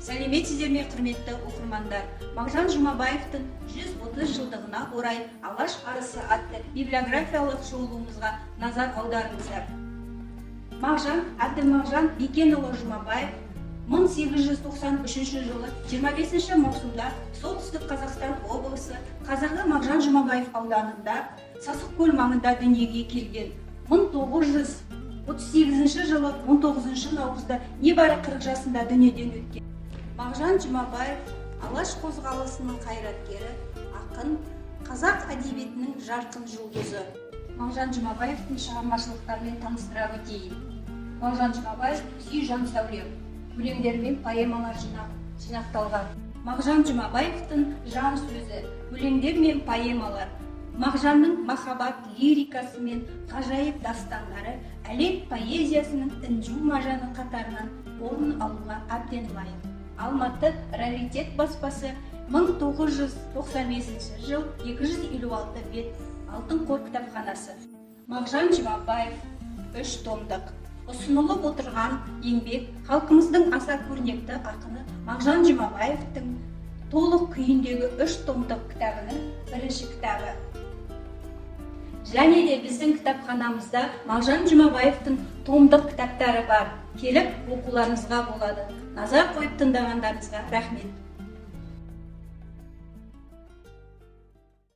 Сәлеметсіздер ме, құрметті оқырмандар. Мағжан Жұмабаевтың 130 жылдығына орай Алаш арысы атты библиографиялық шолуымызға назар аударыңыздар. Мағжан Әбдімағжан Бекенұлы Жұмабаев 1893 жылы 25 маусымда Солтүстік Қазақстан облысы қазіргі Мағжан Жұмабаев ауданында Сасықкөл маңында дүниеге келген. 1938 жылы 19 наурызда небәрі 40 жасында дүниеден өткен. Мағжан Жұмабаев Алаш қозғалысының қайраткері, ақын, қазақ әдебиетінің жарқын жұлдызы. Мағжан Жұмабаевтың шығармашылықтарымен таныстыра өтейін. Мағжан Жұмабаев «Сүй жан сәулем» өлеңдер мен поэмалар жинақталған. Мағжан Жұмабаевтың жан сөзі, өлеңдер мен поэмалар, Мағжанның махаббат лирикасы мен ғажайып дастандары әлем поэзиясының інжу мажаны қатарынан орын алуға әбден лайық. Алматы раритет баспасы 1995 жыл 256 бет алтын қор кітапханасы. Мағжан Жұмабаев 3 томдық. Ұсынылып отырған еңбек халқымыздың аса көрнекті ақыны Мағжан Жұмабаевтың толық күйіндегі 3 томдық кітабының бірінші кітабы. Және де біздің кітапханамызда Мағжан Жұмабаевтың томдық кітаптары бар. Келіп оқуларыңызға болады. Назар қойып тыңдағандарыңызға рахмет.